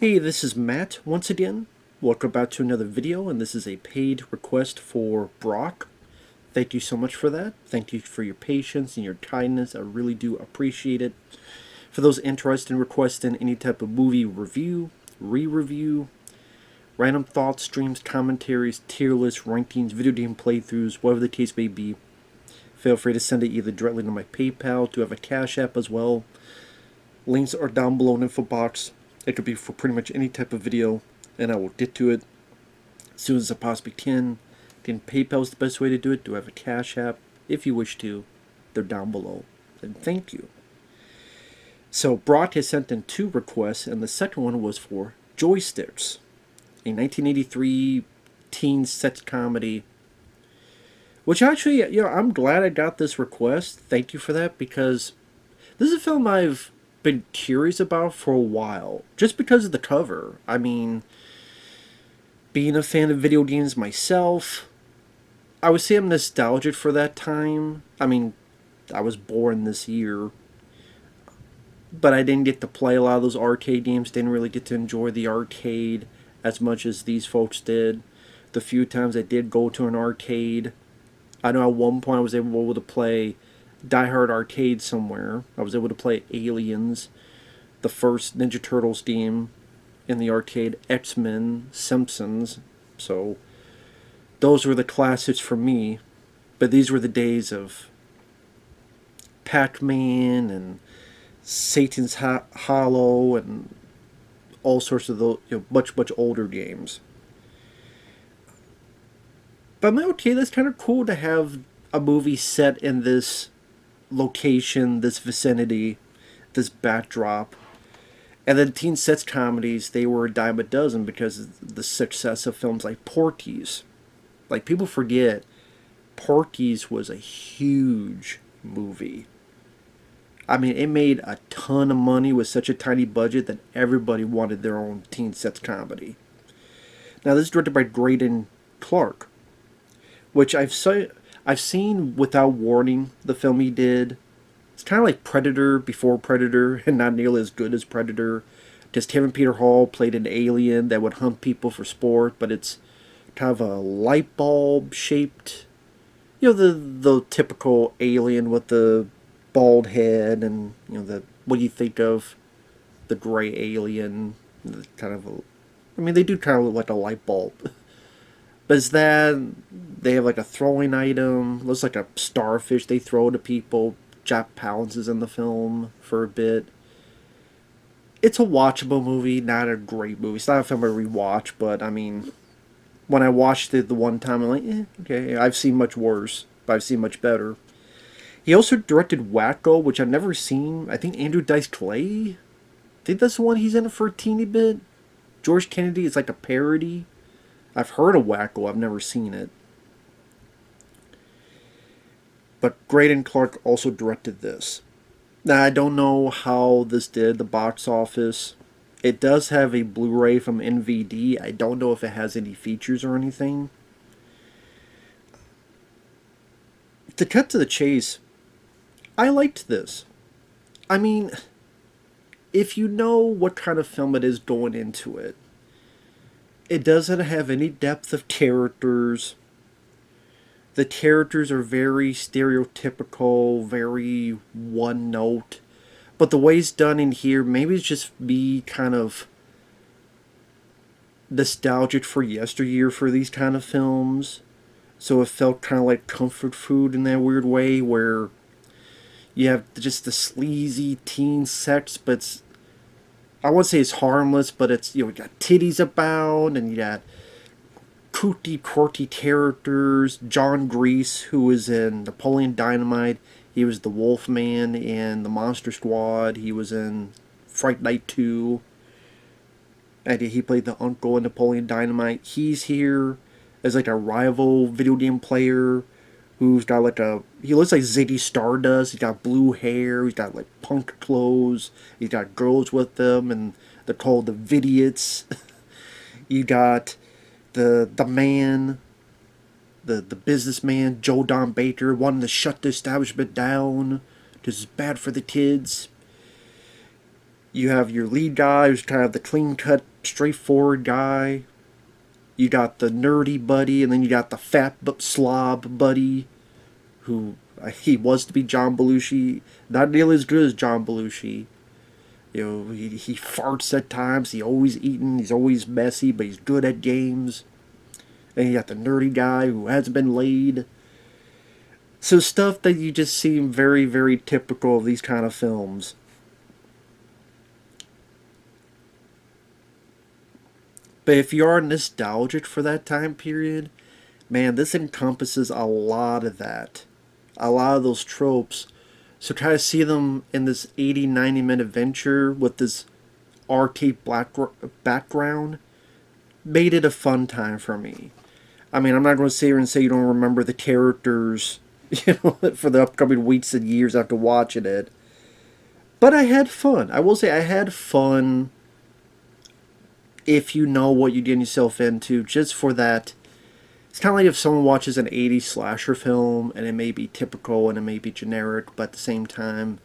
Hey, this is Matt once again. Welcome back to another video, and this is a paid request for Brock. Thank you so much for that. Thank you for your patience and your kindness. I really do appreciate it. For those interested in requesting any type of movie review, re-review, random thoughts, streams, commentaries, tier lists, rankings, video game playthroughs, whatever the case may be, feel free to send it either directly to my PayPal, to have a Cash App as well. Links are down below in the info box. It could be for pretty much any type of video, and I will get to it as soon as I possibly can. Then PayPal is the best way to do it. Do have a Cash App if you wish to. They're down below. And thank you. So Brock has sent in 2 requests, and the second one was for Joysticks, a 1983 teen sex comedy. Which actually, I'm glad I got this request. Thank you for that, because this is a film I've been curious about for a while, just because of the cover. I mean, being a fan of video games myself, I would say I'm nostalgic for that time. I mean, I was born this year, but I didn't get to play a lot of those arcade games, didn't really get to enjoy the arcade as much as these folks did. The few times I did go to an arcade, I know at one point I was able to play Die Hard Arcade somewhere. I was able to play Aliens, the first Ninja Turtles game in the arcade, X-Men, Simpsons. So those were the classics for me. But these were the days of Pac-Man and Satan's Hollow and all sorts of those, much older games. But I'm like, okay, that's kind of cool to have a movie set in this location, this vicinity, this backdrop. And then teen sex comedies, they were a dime a dozen because of the success of films like Porky's. Like, people forget, Porky's was a huge movie. I mean, it made a ton of money with such a tiny budget that everybody wanted their own teen sex comedy. Now, this is directed by Greydon Clark, which I've seen Without Warning, the film he did. It's kind of like Predator before Predator, and not nearly as good as Predator. Just him and Peter Hall played an alien that would hunt people for sport, but it's kind of a light bulb shaped, the typical alien with the bald head, and what do you think of the gray alien? Kind of they do kind of look like a light bulb. But it's that they have like a throwing item, looks like a starfish they throw to people. Jack Palance is in the film for a bit. It's a watchable movie, not a great movie. It's not a film I rewatch, but I mean, when I watched it the one time, I'm like, okay, I've seen much worse, but I've seen much better. He also directed Wacko, which I've never seen. I think Andrew Dice Clay, I think that's the one he's in it for a teeny bit. George Kennedy is like a parody. I've heard of Wacko, I've never seen it. But Greydon Clark also directed this. Now, I don't know how this did the box office. It does have a Blu-ray from NVD. I don't know if it has any features or anything. To cut to the chase, I liked this. I mean, if you know what kind of film it is going into it, it doesn't have any depth of characters. The characters are very stereotypical, very one note. But the way it's done in here, maybe it's just me kind of nostalgic for yesteryear for these kind of films. So it felt kind of like comfort food in that weird way, where you have just the sleazy teen sex, but it's, I won't say it's harmless, but it's, you got titties abound, and you got kooky, quirky characters. John Grease, who was in Napoleon Dynamite, he was the Wolfman in the Monster Squad. He was in Fright Night 2. And he played the uncle in Napoleon Dynamite. He's here as like a rival video game player who's got like he looks like Ziggy Stardust. He's got blue hair. He's got like punk clothes. He's got girls with him, and they're called the Vidiots. You got the man, the businessman, Joe Don Baker, wanting to shut the establishment down because it's bad for the kids. You have your lead guy who's kind of the clean cut, straightforward guy. You got the nerdy buddy, and then you got the fat slob buddy, who he was to be John Belushi, not nearly as good as John Belushi. You know, he farts at times. He's always eating. He's always messy, but he's good at games. And you got the nerdy guy who hasn't been laid. So stuff that you just seem very, very typical of these kind of films. But if you are nostalgic for that time period, man, this encompasses a lot of that. A lot of those tropes. So try to see them in this 80, 90-minute adventure with this arcade background made it a fun time for me. I mean, I'm not going to sit here and say you don't remember the characters, for the upcoming weeks and years after watching it. But I had fun. I will say I had fun if you know what you're getting yourself into, just for that. It's kind of like if someone watches an 80s slasher film and it may be typical and it may be generic, but at the same time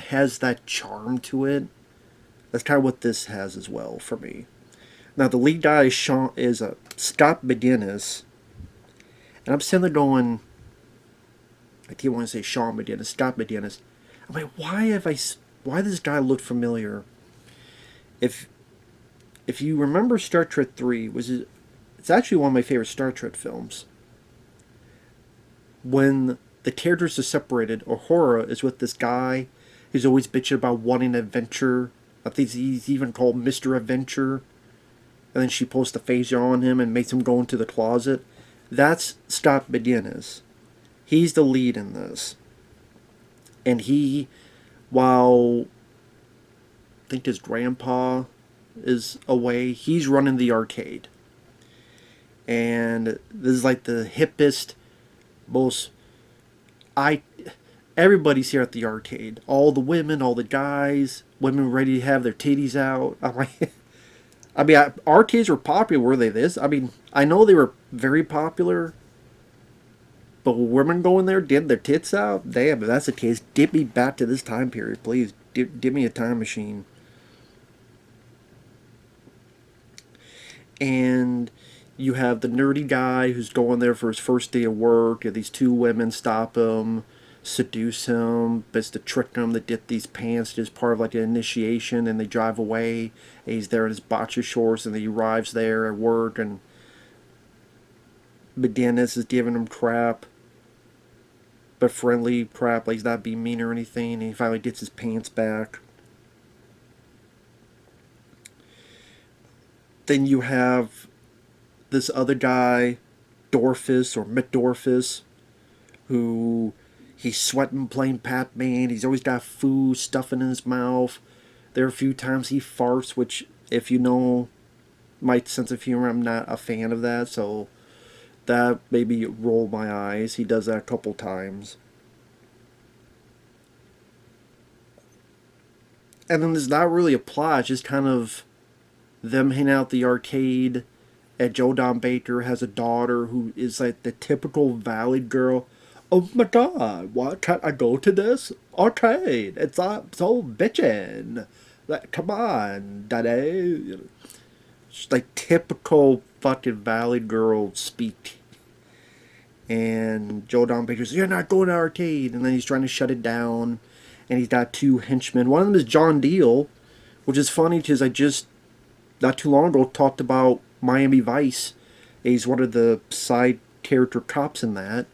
has that charm to it. That's kind of what this has as well for me. Now the lead guy is Scott McGinnis, and I'm sitting there going, I keep wanting to say Sean McGinnis, Scott McGinnis. I'm like, why does this guy look familiar? If you remember Star Trek 3, it's actually one of my favorite Star Trek films. When the characters are separated, Uhura is with this guy who's always bitching about wanting adventure. I think he's even called Mr. Adventure. And then she pulls the phaser on him and makes him go into the closet. That's Scott McGinnis. He's the lead in this. And he, while I think his grandpa is away, he's running the arcade. And this is like the hippest, most everybody's here at the arcade. All the women, all the guys, women ready to have their titties out. I'm like, I mean, arcades were popular, were they this? I mean, I know they were very popular, but women going there, getting their tits out? Damn, if that's the case, get me back to this time period, please. Give me a time machine. And you have the nerdy guy who's going there for his first day of work, and these two women stop him, seduce him, but it's to trick him to get these pants just part of like an initiation, and they drive away, and he's there in his boxer shorts, and he arrives there at work, and McGinnis is giving him crap, but friendly crap, like he's not being mean or anything, and he finally gets his pants back. Then you have this other guy, Dorfus, or McDorfus, who he's sweating playing Pac-Man. He's always got food stuffing in his mouth. There are a few times he farts, which, if you know my sense of humor, I'm not a fan of that. So that made me roll my eyes. He does that a couple times. And then there's not really a plot. It's just kind of them hanging out at the arcade. And Joe Don Baker has a daughter who is like the typical valley girl. Oh my god, why can't I go to this arcade? It's so bitchin'. Like, come on, daddy. It's like typical fucking valley girl speak. And Joe Don Baker says, you're not going to arcade. And then he's trying to shut it down. And he's got two henchmen. One of them is John Deal, which is funny because I just, not too long ago, talked about Miami Vice. He's one of the side character cops in that.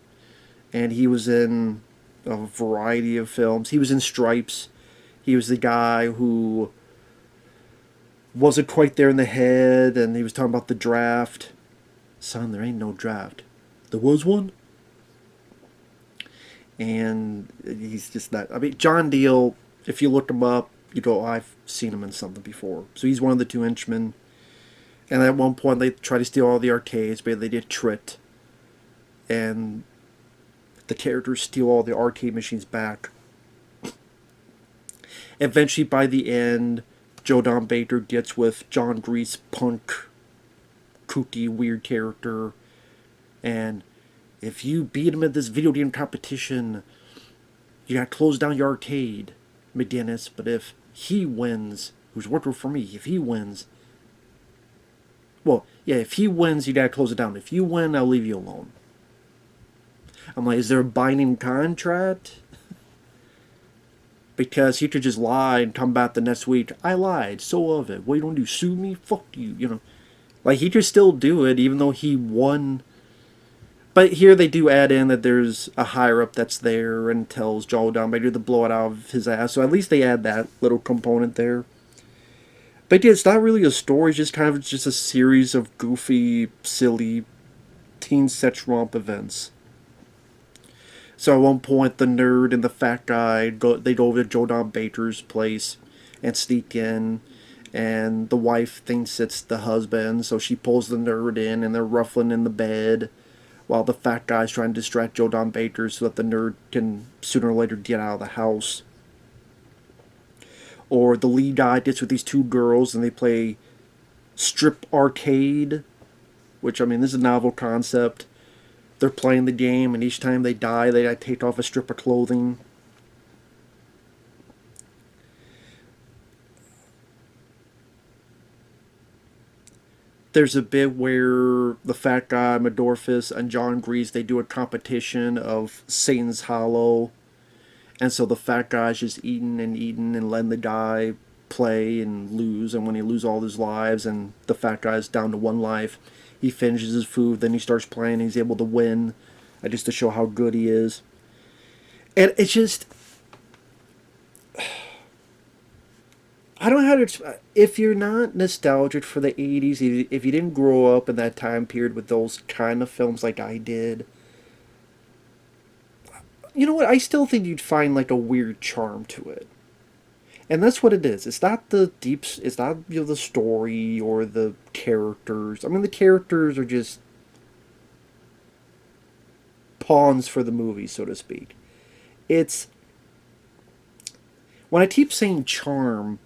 And he was in a variety of films. He was in Stripes. He was the guy who wasn't quite there in the head, and he was talking about the draft. Son, there ain't no draft. There was one? And he's just not... I mean, John Deal, if you look him up, you go, oh, I've seen him in something before. So he's one of the two henchmen. And at one point, they try to steal all the arcades, but they get tricked. And the characters steal all the arcade machines back. Eventually, by the end, Joe Don Baker gets with John Grease, punk, kooky, weird character. And if you beat him at this video game competition, you gotta close down your arcade, McGinnis. But if he wins, who's working for me, if he wins, well, yeah, if he wins, you gotta close it down. If you win, I'll leave you alone. I'm like, is there a binding contract? Because he could just lie and come back the next week. I lied, so of it. What you don't do, sue me? Fuck you, you know. Like, he could still do it, even though he won. But here they do add in that there's a higher up that's there and tells Joe Downbaker to blow it out of his ass. So at least they add that little component there. But yeah, it's not really a story. It's just kind of just a series of goofy, silly teen sex romp events. So at one point, the nerd and the fat guy they go over to Joe Don Baker's place and sneak in, and the wife thinks it's the husband, so she pulls the nerd in, and they're ruffling in the bed, while the fat guy's trying to distract Joe Don Baker so that the nerd can sooner or later get out of the house. Or the lead guy gets with these two girls and they play strip arcade, which, I mean, this is a novel concept. They're playing the game, and each time they die, they take off a strip of clothing. There's a bit where the fat guy, Medorphus, and John Grease, they do a competition of Satan's Hollow. And so the fat guy's just eating and letting the guy play and lose. And when he loses all his lives and the fat guy's down to one life, he finishes his food, then he starts playing, and he's able to win, just to show how good he is. And it's just, I don't know how to explain. If you're not nostalgic for the 80s, if you didn't grow up in that time period with those kind of films like I did, you know what? I still think you'd find like a weird charm to it. And that's what it is. It's not the deep. It's not, you know, the story or the characters. I mean, the characters are just pawns for the movie, so to speak. It's, when I keep saying charm,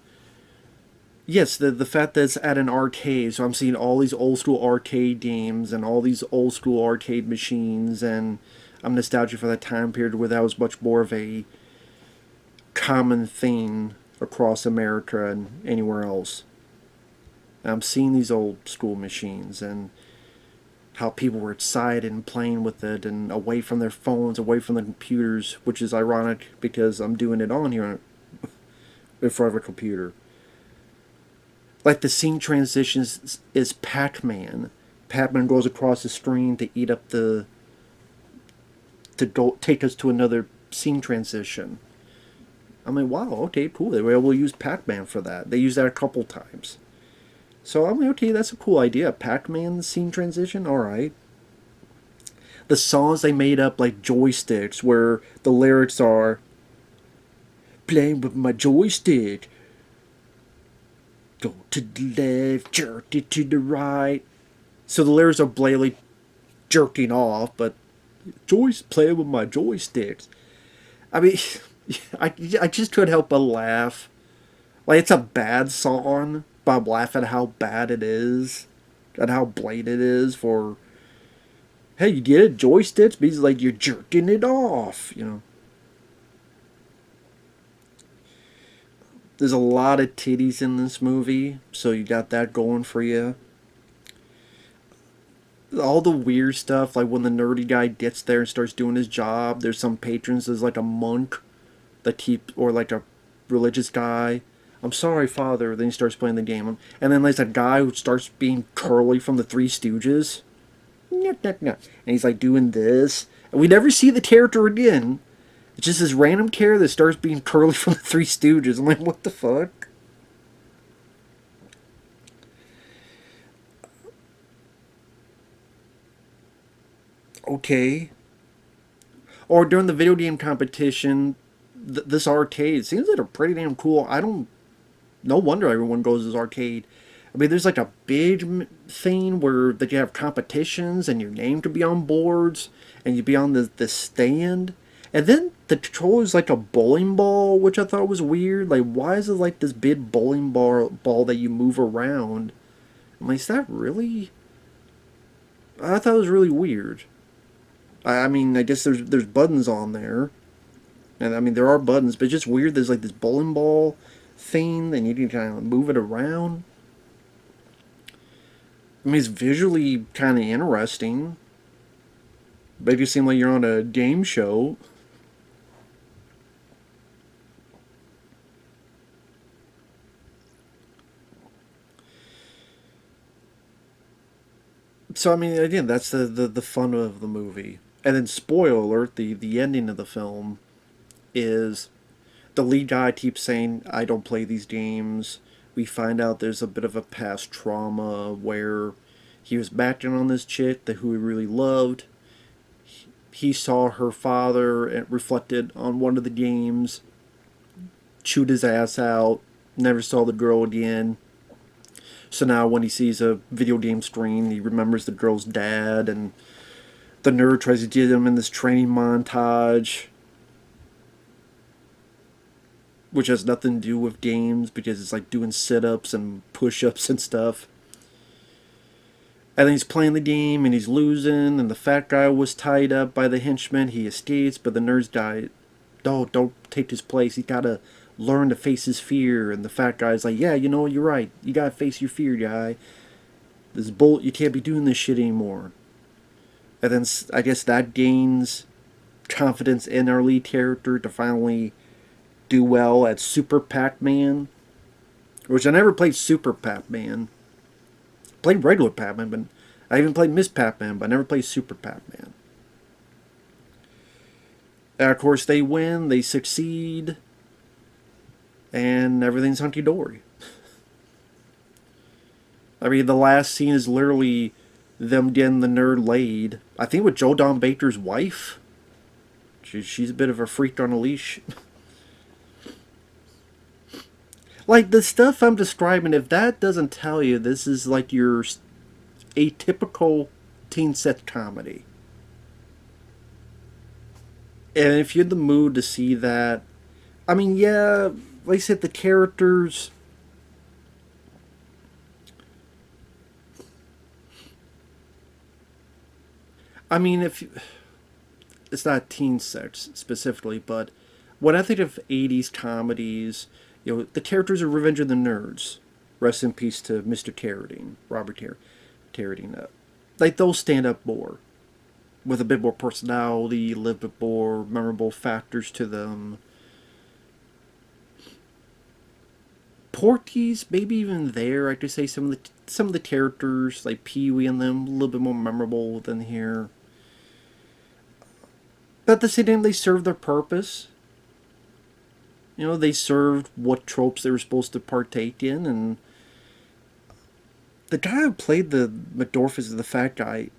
yes, the fact that it's at an arcade, so I'm seeing all these old school arcade games and all these old school arcade machines, and I'm nostalgic for that time period where that was much more of a common thing across America and anywhere else. And I'm seeing these old school machines and how people were excited and playing with it and away from their phones, away from their computers, which is ironic because I'm doing it on here in front of a computer. Like the scene transitions is Pac-Man. Pac-Man goes across the screen to eat up to go take us to another scene transition. I mean, wow, okay, cool. They were able to use Pac-Man for that. They used that a couple times. So I'm like, okay, that's a cool idea. Pac-Man scene transition, alright. The songs they made up like Joysticks, where the lyrics are, playing with my joystick, go to the left, jerk it to the right. So the lyrics are blatantly jerking off, but playing with my joysticks. I mean, I just couldn't help but laugh. Like, it's a bad song, but I'm laughing at how bad it is and how blatant it is for, hey, you get it? Joysticks means like you're jerking it off, you know. There's a lot of titties in this movie, so you got that going for you. All the weird stuff, like when the nerdy guy gets there and starts doing his job, there's some patrons, there's like a monk that or like a religious guy. I'm sorry, Father. Then he starts playing the game. And then there's a guy who starts being Curly from the Three Stooges. And he's like doing this. And we never see the character again. It's just this random character that starts being Curly from the Three Stooges. I'm like, what the fuck? Okay. Or during the video game competition, this arcade seems like a pretty damn cool. No wonder everyone goes to this arcade. I mean, there's like a big thing where that you have competitions and your name could be on boards and you'd be on the stand. And then the controller's like a bowling ball, which I thought was weird. Like, why is it like this big bowling ball that you move around? I'm like, is that really? I thought it was really weird. I mean, I guess there's buttons on there. And I mean, there are buttons, but it's just weird. There's like this bowling ball thing. They need to kind of move it around. I mean, it's visually kind of interesting. Make it seem like you're on a game show. So I mean, again, that's the fun of the movie. And then, spoiler alert: the ending of the film is the lead guy keeps saying, "I don't play these games." We find out there's a bit of a past trauma where he was backing on this chick that who he really loved. He saw her father reflected on one of the games, chewed his ass out, never saw the girl again. So now when he sees a video game screen, he remembers the girl's dad, and the nerd tries to get him in this training montage, which has nothing to do with games because it's like doing sit-ups and push-ups and stuff. And then he's playing the game and he's losing, and the fat guy was tied up by the henchman. He escapes, but the nerd's died. No, don't take his place. He's gotta learn to face his fear. And the fat guy's like, yeah, you know, you're right. You gotta face your fear, guy. This bull, you can't be doing this shit anymore. And then I guess that gains confidence in our lead character to finally do well at Super Pac-Man, which I never played Super Pac-Man. Played regular Pac-Man, but I even played Miss Pac-Man, but I never played Super Pac-Man. And of course, they win, they succeed, and everything's hunky-dory. I mean, the last scene is literally them getting the nerd laid. I think with Joe Don Baker's wife. She's a bit of a freak on a leash. Like, the stuff I'm describing, if that doesn't tell you, this is like your atypical teen set comedy. And if you're in the mood to see that, I mean, yeah, like I said, the characters. I mean, if you, it's not teen sex specifically, but when I think of 80s comedies, you know, the characters of Revenge of the Nerds. Rest in peace to Mr. Carradine, Robert Carradine. Like, those stand up more. With a bit more personality, a little bit more memorable factors to them. Porky's, maybe even there, I could say some of the characters, like Pee-wee and them, a little bit more memorable than here. But at the same time, they serve their purpose. You know, they served what tropes they were supposed to partake in, and the guy who played the McDorf the fat guy,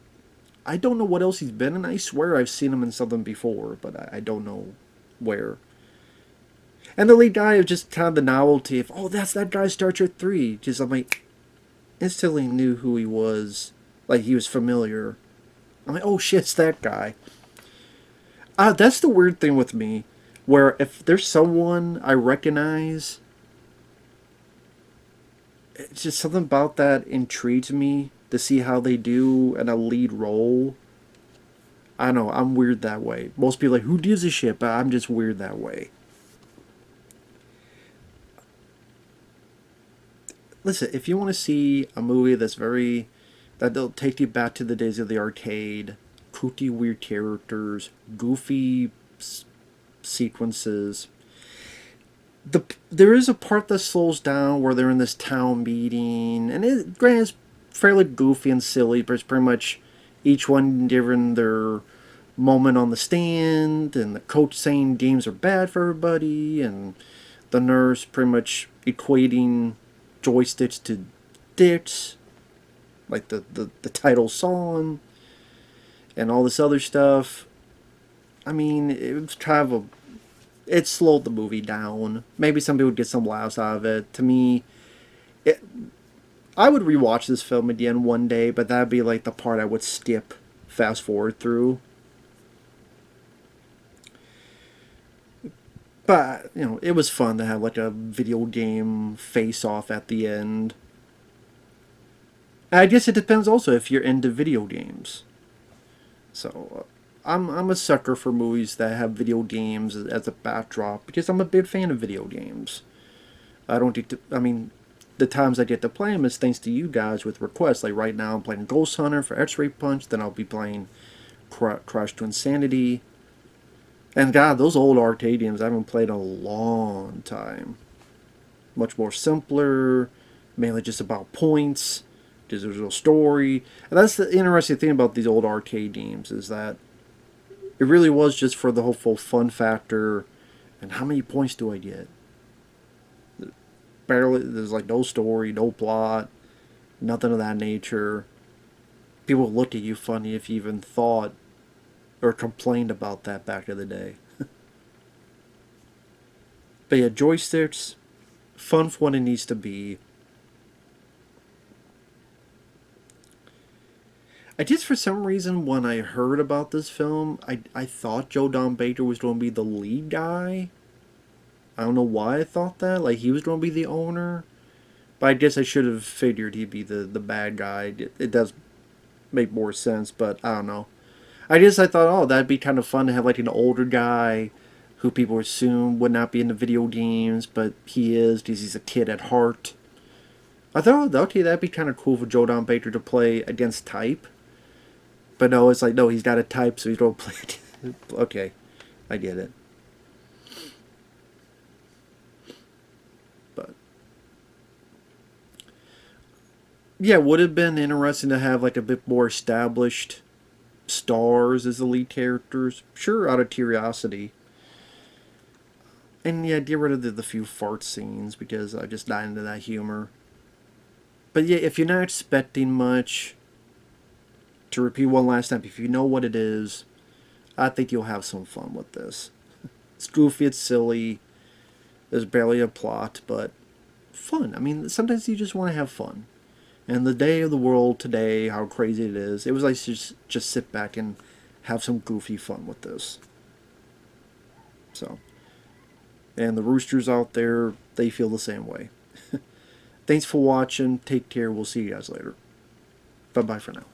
I don't know what else he's been in. I swear I've seen him in something before, but I don't know where. And the lead guy is just kind of the novelty of, oh, that's that guy Star Trek 3. Just, I'm like, instantly knew who he was. Like, he was familiar. I'm like, oh shit, it's that guy. That's the weird thing with me, where if there's someone I recognize, it's just something about that intrigues me to see how they do in a lead role. I don't know, I'm weird that way. Most people are like, who gives a shit? But I'm just weird that way. Listen, if you want to see a movie that'll take you back to the days of the arcade, kooky, weird characters, goofy sequences. There is a part that slows down where they're in this town meeting, and granted, it's fairly goofy and silly, but it's pretty much each one given their moment on the stand, and the coach saying games are bad for everybody, and the nurse pretty much equating joysticks to dicks, like the title song, and all this other stuff. I mean, it was kind of it slowed the movie down. Maybe some people would get some laughs out of it. To me, I would rewatch this film again one day, but that'd be like the part I would skip, fast forward through. But, you know, it was fun to have like a video game face-off at the end. I guess it depends also if you're into video games. So, I'm a sucker for movies that have video games as a backdrop because I'm a big fan of video games. I don't get to, I mean, the times I get to play them is thanks to you guys with requests. Like right now I'm playing Ghost Hunter for X-Ray Punch, then I'll be playing Crash to Insanity. And God, those old arcade games I haven't played in a long time. Much more simpler, mainly just about points. There's a real story. And that's the interesting thing about these old arcade games is that it really was just for the whole fun factor and how many points do I get? Barely, there's like no story, no plot, nothing of that nature. People look at you funny if you even thought or complained about that back in the day. But yeah, Joysticks, fun for what it needs to be. I just, for some reason, when I heard about this film, I thought Joe Don Baker was going to be the lead guy. I don't know why I thought that. Like, he was going to be the owner. But I guess I should have figured he'd be the bad guy. It does make more sense, but I don't know. I thought, oh, that'd be kind of fun to have, like, an older guy who people assume would not be into video games, but he is because he's a kid at heart. I thought, oh, okay, that'd be kind of cool for Joe Don Baker to play against type. But no, it's like, no, he's got a type, so he's going to play it. Okay, I get it. But yeah, it would have been interesting to have like a bit more established stars as the lead characters. Sure, out of curiosity. And yeah, get rid of the few fart scenes because I just died into that humor. But yeah, if you're not expecting much, to repeat one last time, if you know what it is, I think you'll have some fun with this. It's goofy, it's silly, there's barely a plot, but fun. I mean, sometimes you just want to have fun. And the day of the world today, how crazy it is, it was like just sit back and have some goofy fun with this. So, and the roosters out there, they feel the same way. Thanks for watching. Take care. We'll see you guys later. Bye-bye for now.